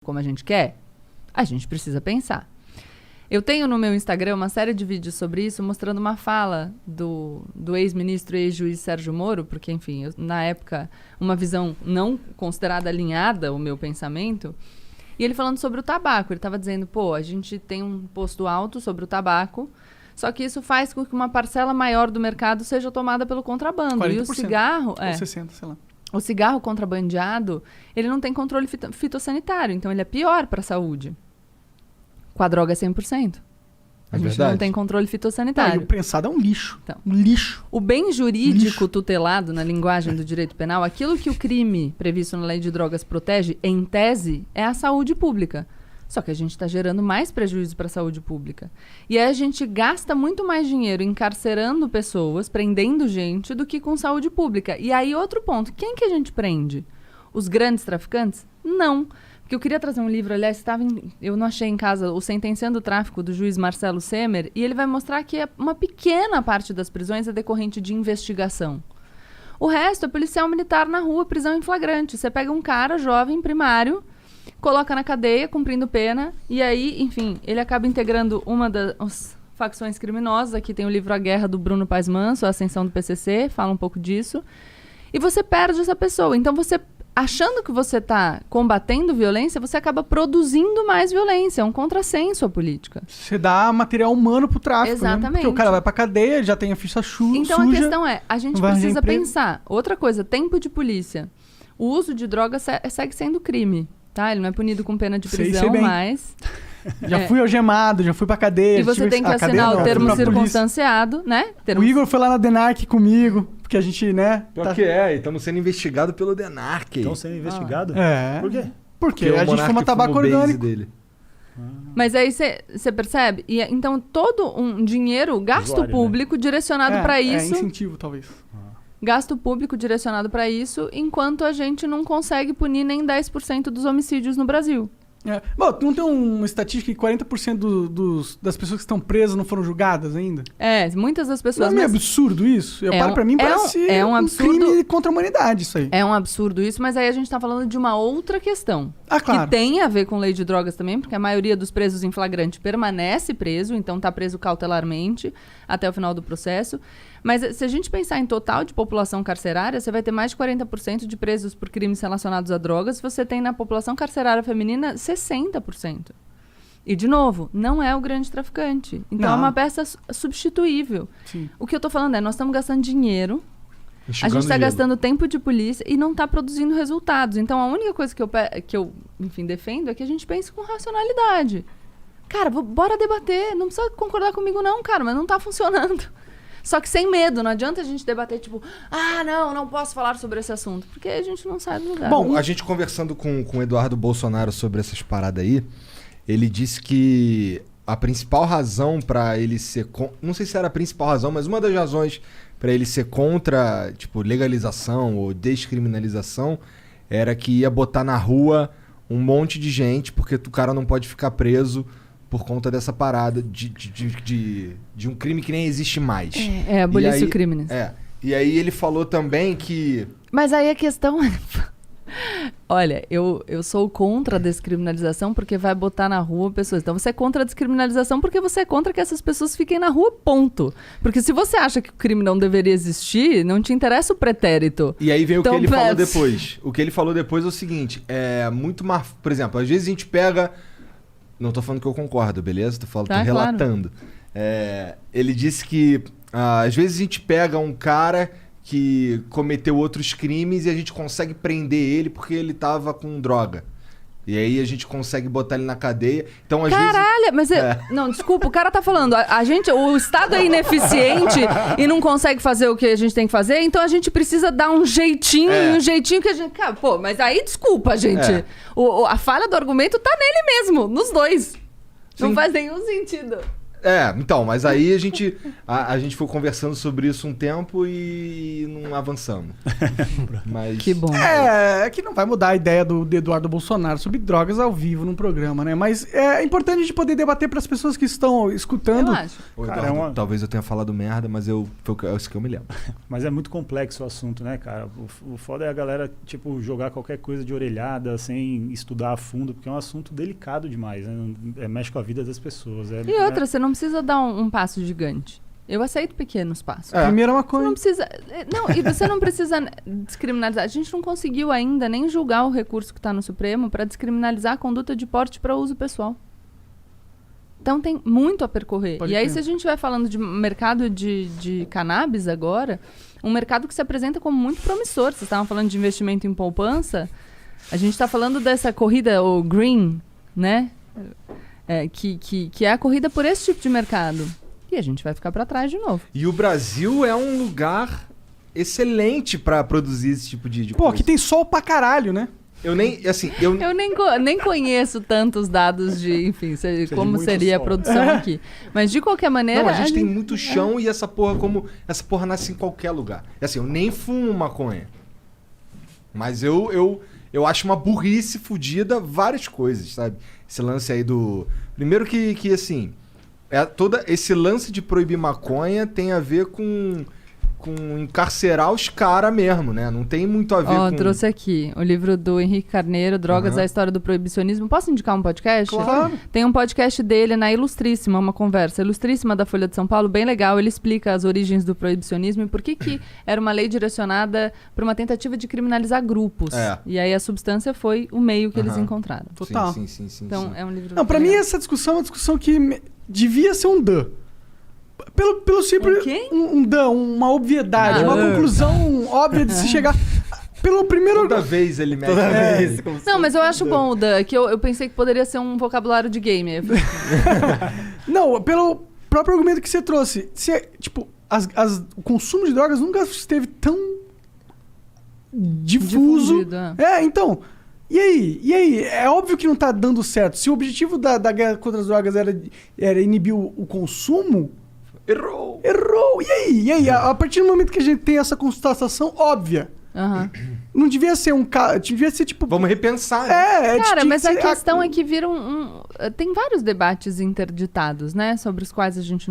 como a gente quer, a gente precisa pensar. Eu tenho no meu Instagram uma série de vídeos sobre isso, mostrando uma fala do ex-ministro e ex-juiz Sérgio Moro, porque, enfim, na época, uma visão não considerada alinhada, o meu pensamento, e ele falando sobre o tabaco. Ele estava dizendo, a gente tem um imposto alto sobre o tabaco, só que isso faz com que uma parcela maior do mercado seja tomada pelo contrabando. 40%, e o cigarro... ou 60%, sei lá. O cigarro contrabandeado, ele não tem controle fitossanitário, então ele é pior para a saúde. Com a droga é 100%. A gente não tem controle fitossanitário. E o prensado é um lixo. Então, um lixo. O bem jurídico tutelado na linguagem do direito penal, aquilo que o crime previsto na lei de drogas protege, em tese, é a saúde pública. Só que a gente está gerando mais prejuízo para a saúde pública. E aí a gente gasta muito mais dinheiro encarcerando pessoas, prendendo gente, do que com saúde pública. E aí outro ponto, quem que a gente prende? Os grandes traficantes? Não. Porque eu queria trazer um livro, aliás, eu não achei em casa, o Sentenciando o Tráfico, do juiz Marcelo Semer, e ele vai mostrar que uma pequena parte das prisões é decorrente de investigação. O resto é policial militar na rua, prisão em flagrante. Você pega um cara jovem, primário, coloca na cadeia, cumprindo pena, e aí, enfim, ele acaba integrando uma das facções criminosas. Aqui tem o livro A Guerra, do Bruno Paes Manso, A Ascensão do PCC, fala um pouco disso. E você perde essa pessoa. Então, você, achando que você está combatendo violência, você acaba produzindo mais violência. É um contrassenso a política. Você dá material humano pro tráfico. Exatamente. Né? Porque o cara vai pra cadeia, já tem a ficha suja. Então, a questão é, a gente precisa pensar. Outra coisa, tempo de polícia. O uso de drogas segue sendo crime. Tá? Ele não é punido com pena de prisão, mas... Já fui algemado, já fui pra cadeia. E você tem que assinar o termo circunstanciado, né? O Igor foi lá na DENARC comigo, porque a gente, né... Pior que estamos sendo investigados pelo DENARC. Estão sendo investigados? Por quê? Porque a gente fuma tabaco orgânico. Dele. Mas aí você percebe? E, então, todo um dinheiro, gasto público, né? Direcionado para isso... É incentivo, talvez. Gasto público direcionado para isso, enquanto a gente não consegue punir nem 10% dos homicídios no Brasil. Bom, não tem uma estatística que 40% das pessoas que estão presas não foram julgadas ainda? Muitas das pessoas... Não é meio absurdo isso? Pra mim parece um absurdo, crime contra a humanidade isso aí. É um absurdo isso, mas aí a gente tá falando de uma outra questão. Claro. Que tem a ver com lei de drogas também, porque a maioria dos presos em flagrante permanece preso, então tá preso cautelarmente até o final do processo. Mas se a gente pensar em total de população carcerária, você vai ter mais de 40% de presos por crimes relacionados a drogas. Você tem na população carcerária feminina 60%. E, de novo, não é o grande traficante. Então, é uma peça substituível. Sim. O que eu tô falando nós estamos gastando dinheiro, a gente está gastando tempo de polícia e não está produzindo resultados. Então, a única coisa que eu enfim, defendo é que a gente pense com racionalidade. Cara, bora debater. Não precisa concordar comigo não, cara, mas não está funcionando. Só que sem medo, não adianta a gente debater, tipo, não posso falar sobre esse assunto, porque a gente não sai do lugar. Bom, a gente conversando com o Eduardo Bolsonaro sobre essas paradas aí, ele disse que a principal razão pra ele ser... Não sei se era a principal razão, mas uma das razões pra ele ser contra, tipo, legalização ou descriminalização era que ia botar na rua um monte de gente, porque o cara não pode ficar preso por conta dessa parada de um crime que nem existe mais. Abolir o crime. E aí ele falou também que... Mas aí a questão é... Olha, eu sou contra a descriminalização porque vai botar na rua pessoas. Então você é contra a descriminalização porque você é contra que essas pessoas fiquem na rua, ponto. Porque se você acha que o crime não deveria existir, não te interessa o pretérito. E aí vem o que ele falou depois. O que ele falou depois é o seguinte, muito mais... Por exemplo, às vezes a gente pega... Não tô falando que eu concordo, beleza? Tô relatando. Claro. Ele disse que às vezes a gente pega um cara que cometeu outros crimes e a gente consegue prender ele porque ele tava com droga. E aí a gente consegue botar ele na cadeia. Então, às Caralho, vezes... mas... Não, desculpa, o cara tá falando. O Estado é ineficiente e não consegue fazer o que a gente tem que fazer, então a gente precisa dar um jeitinho, um jeitinho que a gente... Cara, mas aí desculpa, gente. A falha do argumento tá nele mesmo, nos dois. Sim. Não faz nenhum sentido. Então, mas aí a gente foi conversando sobre isso um tempo e não avançamos. Mas... Que bom. É que não vai mudar a ideia do Eduardo Bolsonaro sobre drogas ao vivo num programa, né? Mas é importante a gente poder debater para as pessoas que estão escutando. Eu acho. Ô, Cara, Eduardo, talvez eu tenha falado merda, mas é isso que eu me lembro. Mas é muito complexo o assunto, né, cara? O foda é a galera, tipo, jogar qualquer coisa de orelhada sem estudar a fundo, porque é um assunto delicado demais, né? Mexe com a vida das pessoas. E outra, você não precisa dar um passo gigante. Eu aceito pequenos passos. Primeiro é uma Você coisa. não precisa. Não, e você não precisa descriminalizar. A gente não conseguiu ainda nem julgar o recurso que está no Supremo para descriminalizar a conduta de porte para uso pessoal. Então tem muito a percorrer. Pode e aí, crer. se a gente estiver falando de mercado de cannabis agora, um mercado que se apresenta como muito promissor. Vocês estavam falando de investimento em poupança. A gente está falando dessa corrida, o green, né? Que é a corrida por esse tipo de mercado. E a gente vai ficar para trás de novo. E o Brasil é um lugar excelente pra produzir esse tipo de Pô, coisa. aqui tem sol pra caralho, né? Eu nem, assim, Eu nem conheço tantos dados de, enfim, como muito seria a sol. produção aqui. Mas, de qualquer maneira... Não, a gente tem muito chão e essa porra nasce em qualquer lugar. É assim, eu nem fumo maconha. Mas eu acho uma burrice fodida várias coisas, sabe? Esse lance aí do... Primeiro que assim, todo esse lance de proibir maconha tem a ver com encarcerar os caras mesmo, né? Não tem muito a ver com... trouxe aqui o livro do Henrique Carneiro, Drogas, a História do Proibicionismo. Posso indicar um podcast? Claro. Tem um podcast dele na Ilustríssima, uma conversa ilustríssima da Folha de São Paulo, bem legal. Ele explica as origens do proibicionismo e por que era uma lei direcionada para uma tentativa de criminalizar grupos. E aí a substância foi o meio que eles encontraram. Total. Sim. Então, é um livro... Não, pra mim essa discussão é uma discussão que devia ser um DAN. Pelo simples... quê? Um DAN, uma obviedade, uma conclusão óbvia de se chegar... Pelo primeiro... Toda vez ele mete... Não, mas eu acho bom, Dan, que eu pensei que poderia ser um vocabulário de gamer. Não, pelo próprio argumento que você trouxe. Tipo, o consumo de drogas nunca esteve tão difuso. Difundido, Então... E aí? É óbvio que não tá dando certo. Se o objetivo da guerra contra as drogas era inibir o consumo... Errou! E aí? A partir do momento que a gente tem essa constatação óbvia, não devia ser devia ser tipo... Vamos repensar, né? Cara, tinha mas que a ser questão é que viram tem vários debates interditados, né? Sobre os quais a gente